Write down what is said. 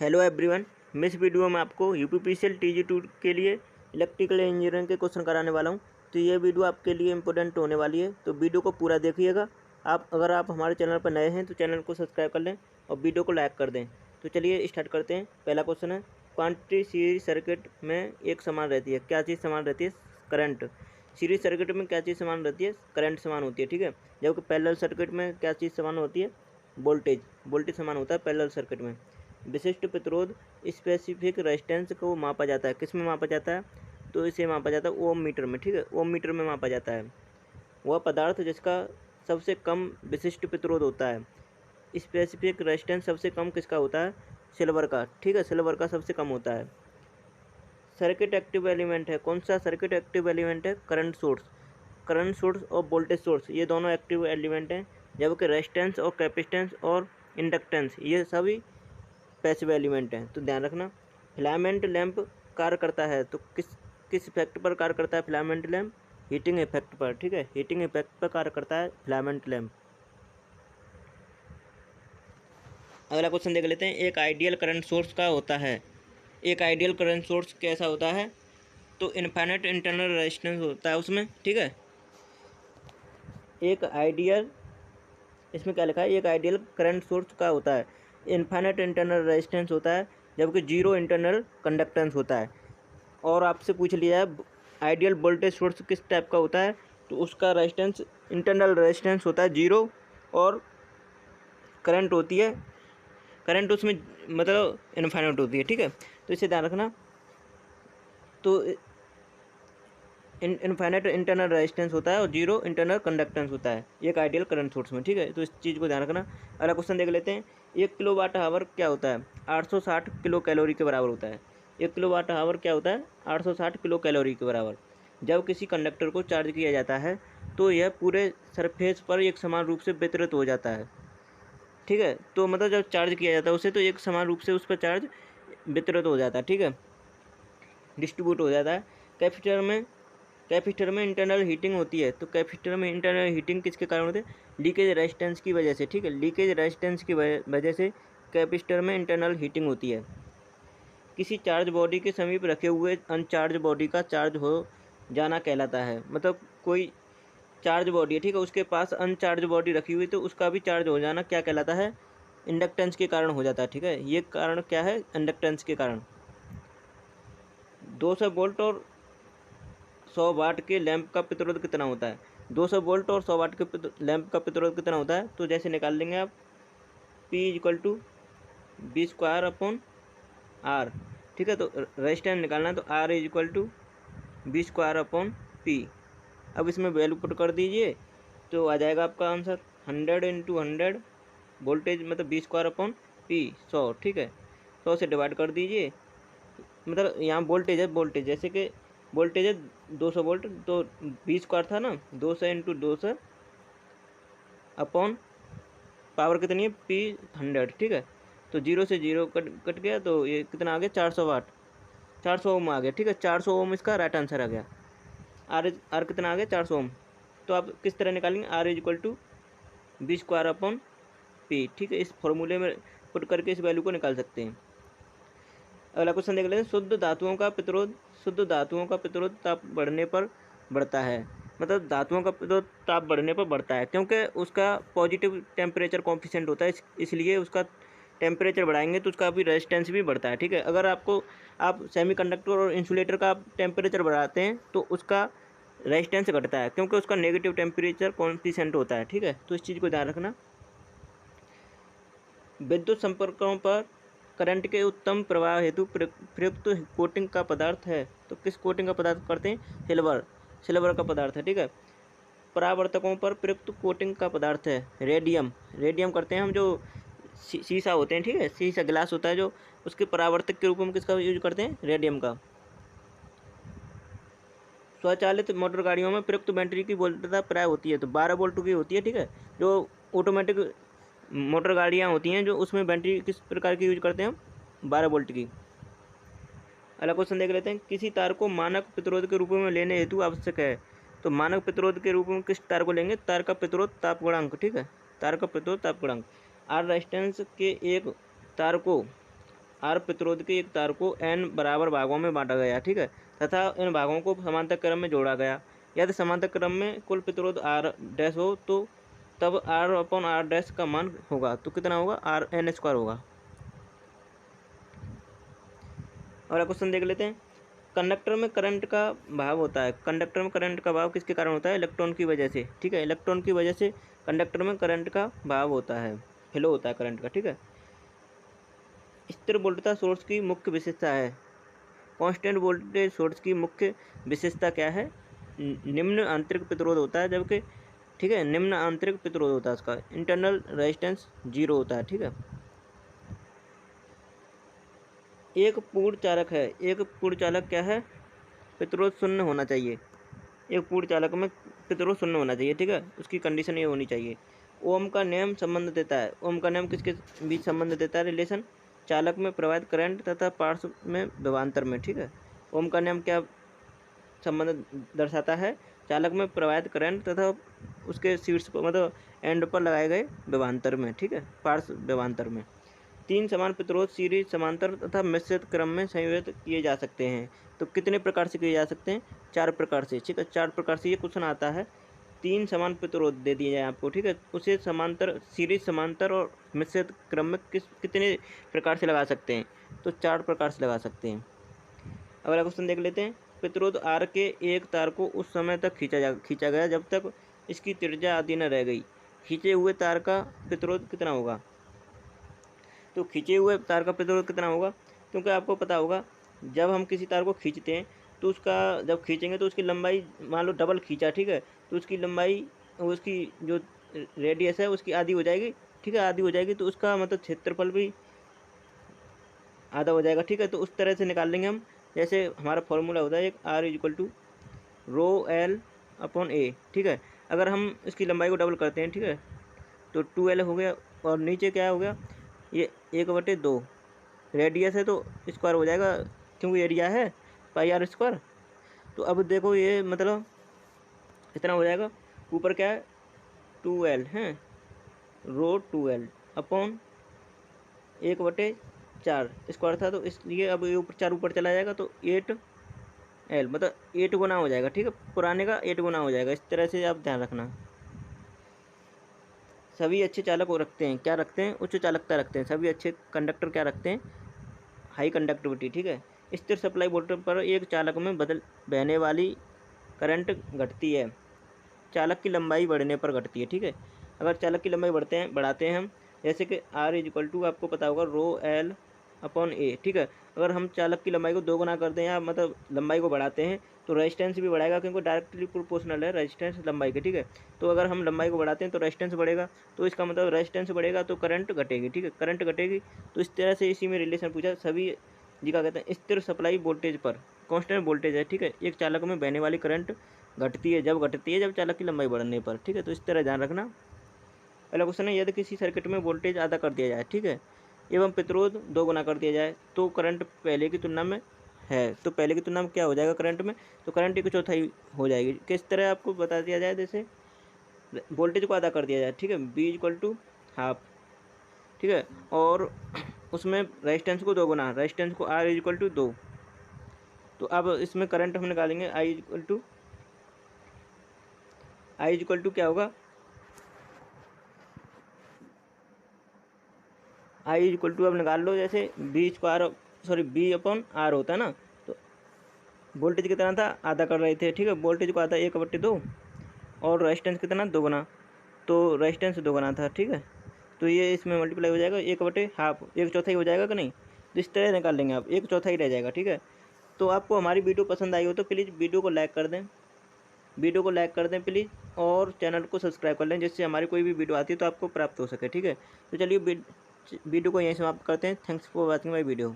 Hello everyone. मैं इस video में आपको यूपीपीसीएल TG2 के लिए इलेक्ट्रिकल इंजीनियरिंग के क्वेश्चन कराने वाला हूं। तो ये वीडियो आपके लिए इम्पोर्टेंट होने वाली है, तो वीडियो को पूरा देखिएगा। अगर आप हमारे चैनल पर नए हैं तो चैनल को सब्सक्राइब कर लें और वीडियो को लाइक कर दें। तो चलिए स्टार्ट करते हैं। पहला क्वेश्चन है, क्वांटिटी सीरीज सर्किट में एक समान रहती है, क्या चीज़ समान रहती है? करंट। सीरीज सर्किट में क्या चीज़ समान रहती है? करंट समान होती है, ठीक है। जबकि पैरेलल सर्किट में क्या चीज़ समान होती है? वोल्टेज समान होता है पैरेलल सर्किट में। विशिष्ट प्रतिरोध स्पेसिफिक रेजिस्टेंस को मापा जाता है, किस में मापा जाता है? तो इसे मापा जाता है ओम मीटर में, ठीक है। ओम मीटर में मापा जाता है। वह पदार्थ जिसका सबसे कम विशिष्ट प्रतिरोध होता है। स्पेसिफिक रेजिस्टेंस सबसे कम किसका होता है? सिल्वर का, ठीक है। सिल्वर का सबसे कम होता है। सर्किट एक्टिव एलिमेंट है, कौन सा सर्किट एक्टिव एलिमेंट है? करंट सोर्स और वोल्टेज सोर्स, ये दोनों एक्टिव एलिमेंट हैं। जबकि रेजिस्टेंस और कैपेसिटेंस और इंडक्टेंस ये सभी पैसिव एलिमेंट हैं। तो ध्यान रखना। फिलामेंट लैंप कार्य करता है तो किस किस इफेक्ट पर कार्य करता है फिलामेंट लैंप? हीटिंग इफेक्ट पर, ठीक है। हीटिंग इफेक्ट पर कार्य करता है फिलामेंट लैंप। अगला क्वेश्चन देख लेते हैं, एक आइडियल करंट सोर्स का होता है। एक आइडियल करंट सोर्स कैसा होता है? तो इनफाइनाइट इंटरनल रेजिस्टेंस होता है उसमें, ठीक है। एक आइडियल, इसमें क्या लिखा है? एक आइडियल करंट सोर्स का होता है, इनफाइनाइट इंटरनल रेजिस्टेंस होता है, जबकि जीरो इंटरनल कंडक्टेंस होता है। और आपसे पूछ लिया है आइडियल वोल्टेज सोर्स किस टाइप का होता है, तो उसका रेजिस्टेंस इंटरनल रेजिस्टेंस होता है जीरो, और करंट होती है, करंट उसमें मतलब इनफाइनाइट होती है, ठीक है। तो इसे ध्यान रखना। तो इनफाइनाइट इंटरनल रेजिस्टेंस होता है और जीरो इंटरनल कंडक्टेंस होता है एक आइडियल करंट सोर्स में, ठीक है। तो इस चीज़ को ध्यान रखना। अगला क्वेश्चन देख लेते हैं, 1 किलोवाट आवर क्या होता है? 860 किलो कैलोरी के बराबर होता है। 1 किलोवाट आवर क्या होता है? 860 किलो कैलोरी के बराबर। जब किसी कंडक्टर को चार्ज किया जाता है तो यह पूरे सरफेस पर एक समान रूप से वितरित हो जाता है, ठीक है। तो मतलब जब चार्ज किया जाता है उसे, तो एक समान रूप से उस पर चार्ज वितरित हो जाता है, ठीक है, डिस्ट्रीब्यूट हो जाता है। कैपेसिटर में इंटरनल हीटिंग होती है, तो कैपेसिटर में इंटरनल हीटिंग किसके कारण होती है? लीकेज रेजिस्टेंस की वजह से, ठीक है। लीकेज रेजिस्टेंस की वजह से कैपेसिटर में इंटरनल हीटिंग होती है। किसी चार्ज बॉडी के समीप रखे हुए अनचार्ज बॉडी का चार्ज हो जाना कहलाता है। मतलब कोई चार्ज बॉडी है, ठीक है, उसके पास अनचार्ज बॉडी रखी हुई, तो उसका भी चार्ज हो जाना क्या कहलाता है? इंडक्टेंस के कारण हो जाता है, ठीक है। ये कारण क्या है? इंडक्टेंस के कारण। 200 वोल्ट और 100 वाट के लैंप का प्रतिरोध कितना होता है? 200 वोल्ट और 100 वाट के लैंप का प्रतिरोध कितना होता है? तो जैसे निकाल लेंगे आप, P = V²/R, ठीक है। तो रेजिस्टेंस निकालना है, तो R = V²/P। अब इसमें वैल्यू पुट कर दीजिए तो आ जाएगा आपका आंसर 100 × 100 वोल्टेज, मतलब V²/P 100, ठीक है। 100 से डिवाइड कर दीजिए, मतलब यहाँ वोल्टेज है, वोल्टेज जैसे कि वोल्टेज है 200 वोल्ट, तो V² था ना, 200 × 200 अपॉन पावर कितनी है? P 100, ठीक है। तो जीरो से जीरो कट गया, तो ये कितना आ गया? 400 वाट, 400 ओम आ गया, ठीक है। 400 ओम इसका राइट आंसर आ गया। आर कितना आ गया? 400 ओम। तो आप किस तरह निकालेंगे? R = V²/P, ठीक है। इस फॉर्मूले में पुट करके इस वैल्यू को निकाल सकते हैं। अगला क्वेश्चन देख लेते हैं, शुद्ध धातुओं का प्रतिरोध ताप बढ़ने पर बढ़ता है। मतलब धातुओं का प्रतिरोध ताप बढ़ने पर बढ़ता है क्योंकि उसका पॉजिटिव टेम्परेचर कॉन्फिशिएंट होता है, इसलिए उसका टेम्परेचर बढ़ाएंगे तो उसका भी रेजिस्टेंस भी बढ़ता है, ठीक है। अगर आप सेमीकंडक्टर और इंसुलेटर का टेम्परेचर बढ़ाते हैं तो उसका रेजिस्टेंस घटता है क्योंकि उसका नेगेटिव टेम्परेचर कॉन्फिशिएंट होता है, ठीक है। तो इस चीज़ को ध्यान रखना। विद्युत संपर्कों पर करंट के उत्तम प्रवाह हेतु प्रयुक्त कोटिंग का पदार्थ है, तो किस कोटिंग का पदार्थ करते हैं? सिल्वर का पदार्थ है, ठीक है। परावर्तकों पर प्रयुक्त कोटिंग का पदार्थ है रेडियम करते हैं हम, जो शीशा होते हैं, ठीक है, शीशा गिलास होता है जो, उसके परावर्तक के रूप में किसका यूज करते हैं? रेडियम का। स्वचालित मोटर गाड़ियों में प्रयुक्त बैटरी की वोल्टता प्राय होती है, तो 12 वोल्ट की होती है, ठीक है। जो ऑटोमेटिक मोटर गाड़ियाँ होती हैं जो, उसमें बैटरी किस प्रकार की यूज करते हैं हम? 12 वोल्ट की। अगला क्वेश्चन देख लेते हैं, किसी तार को मानक प्रतिरोध के रूप में लेने हेतु आवश्यक है, तो मानक प्रतिरोध के रूप में किस तार को लेंगे? तार का प्रतिरोध ताप गुणांक, ठीक है। तार का प्रतिरोध ताप गुणांक। आर रेजिस्टेंस के एक तार को आर प्रतिरोध के एक तार को n बराबर भागों में बांटा गया, ठीक है, तथा इन भागों को समांतर क्रम में जोड़ा गया। यदि समांतर क्रम में कुल प्रतिरोध R डैश हो तो तब R/R डैश का मान होगा, तो कितना होगा, RN² होगा। अगला क्वेश्चन देख लेते हैं। कंडक्टर में करंट का भाव होता है। कंडक्टर में करंट का भाव किसके कारण होता है? इलेक्ट्रॉन की वजह से, ठीक है। इलेक्ट्रॉन की वजह से कंडक्टर में करंट का भाव होता है, फ्लो होता है करंट का, ठीक है। स्थिर वोल्टता सोर्स की मुख्य विशेषता है। कांस्टेंट वोल्टेज सोर्स की मुख्य विशेषता क्या है? निम्न आंतरिक प्रतिरोध होता है, जबकि, ठीक है, निम्न आंतरिक प्रतिरोध होता है उसका, इंटरनल रेजिस्टेंस 0 होता है, ठीक है। एक पूर्ण चालक है। एक पूर्ण चालक क्या है? प्रतिरोध शून्य होना चाहिए। एक पूर्ण चालक में प्रतिरोध शून्य होना चाहिए, ठीक है, उसकी कंडीशन ये होनी चाहिए। ओम का नियम संबंध देता है। ओम का नियम किसके बीच संबंध देता है? रिलेशन चालक में प्रवाहित करंट तथा पार्श्व में विभवांतर में, ठीक है। ओम का नियम क्या संबंध दर्शाता है? चालक में प्रवाहित करंट तथा उसके शीर्ष पर, मतलब एंड पर लगाए गए विभवांतर में, ठीक है, पार्श्व विभवांतर में। 3 समान प्रतिरोध सीरीज, समांतर तथा मिश्रित क्रम में संयोजित किए जा सकते हैं। तो कितने प्रकार से किए जा सकते हैं? 4 प्रकार से, ठीक है, 4 प्रकार से ये क्वेश्चन आता है। 3 समान प्रतिरोध दे दिए जाए आपको, ठीक है, उसे समांतर, सीरीज, समांतर और मिश्रित क्रम में कितने प्रकार से लगा सकते हैं? तो 4 प्रकार से लगा सकते हैं। अगला क्वेश्चन देख लेते हैं। प्रतिरोध R के एक तार को उस समय तक खींचा गया जब तक इसकी त्रिज्या आधी न रह गई। खींचे हुए तार का प्रतिरोध कितना होगा? तो खींचे हुए तार का प्रतिरोध कितना होगा? क्योंकि आपको पता होगा, जब हम किसी तार को खींचते हैं तो उसका, जब खींचेंगे तो उसकी लंबाई, मान लो डबल खींचा, ठीक है, तो उसकी लंबाई, उसकी जो रेडियस है उसकी आधी हो जाएगी, ठीक है, आधी हो जाएगी, तो उसका मतलब क्षेत्रफल भी आधा हो जाएगा, ठीक है। तो उस तरह से निकाल लेंगे हम। जैसे हमारा फॉर्मूला होता है एक R=ρL/A, ठीक है। अगर हम इसकी लंबाई को डबल करते हैं, ठीक है, तो 2L हो गया, और नीचे क्या हो गया, ये 1/2 रेडियस है, तो स्क्वायर हो जाएगा, क्योंकि एरिया है πr²। तो अब देखो ये मतलब इतना हो जाएगा, ऊपर क्या है 2L है, ρ2L अपॉन 1/4 स्क्वायर था, तो इसलिए अब ये ऊपर 4 ऊपर चला जाएगा, तो 8L, मतलब 8 गुना हो जाएगा, ठीक है, पुराने का 8 गुना हो जाएगा। इस तरह से आप ध्यान रखना। सभी अच्छे चालक को रखते हैं, क्या रखते हैं? उच्च चालकता रखते हैं। सभी अच्छे कंडक्टर क्या रखते हैं? हाई कंडक्टिविटी, ठीक है। स्थिर सप्लाई वोल्टेज पर एक चालक में बहने वाली करंट घटती है, चालक की लंबाई बढ़ने पर घटती है, ठीक है। अगर चालक की लंबाई बढ़ाते हैं हम, जैसे कि R= आपको पता होगा ρL/A, ठीक है। अगर हम चालक की लंबाई को 2 गुना करते हैं, या मतलब लंबाई को बढ़ाते हैं, तो रेजिस्टेंस भी बढ़ाएगा, क्योंकि डायरेक्टली प्रोपोर्शनल है रेजिस्टेंस लंबाई के, ठीक है। तो अगर हम लंबाई को बढ़ाते हैं तो रेजिस्टेंस बढ़ेगा, तो इसका मतलब रेजिस्टेंस बढ़ेगा तो करंट घटेगी, ठीक है, करंट घटेगी। तो इस तरह से इसी में रिलेशन पूछा। सभी जी क्या कहते हैं? स्थिर सप्लाई वोल्टेज पर कांस्टेंट वोल्टेज है, ठीक है, एक चालक में बहने वाली करंट घटती है जब चालक की लंबाई बढ़ने पर, ठीक है। तो इस तरह ध्यान रखना। पहला क्वेश्चन है, यदि किसी सर्किट में वोल्टेज आधा कर दिया जाए, ठीक है, एवं प्रतिरोध 2 गुना कर दिया जाए, तो करंट पहले की तुलना में है, तो पहले की तुलना में क्या हो जाएगा करंट में? तो करंट की चौथाई हो जाएगी। किस तरह आपको बता दिया जाए? जैसे वोल्टेज को आधा कर दिया जाए, ठीक है, B=½ ठीक है, और उसमें रेजिस्टेंस को 2 गुना, रेजिस्टेंस को R=2। तो अब इसमें करंट हम निकालेंगे I= क्या होगा? I= अब निकाल लो, जैसे B/R होता है ना, तो वोल्टेज कितना था? आधा कर रहे थे, ठीक है, वोल्टेज को आधा 1/2, और रेजिस्टेंस कितना? 2 गुना, तो रेजिस्टेंस 2 गुना था, ठीक है। तो ये इसमें मल्टीप्लाई हो जाएगा, 1/2, 1/4 हो जाएगा कि नहीं? तो इस तरह निकाल लेंगे आप, 1/4 रह जाएगा, ठीक है। तो आपको हमारी वीडियो पसंद आई हो तो प्लीज़ वीडियो को लाइक कर दें, प्लीज़, और चैनल को सब्सक्राइब कर लें, जिससे हमारी कोई भी वीडियो आती है तो आपको प्राप्त हो सके, ठीक है। तो चलिए वीडियो को यहीं समाप्त करते हैं। Thanks for watching my video.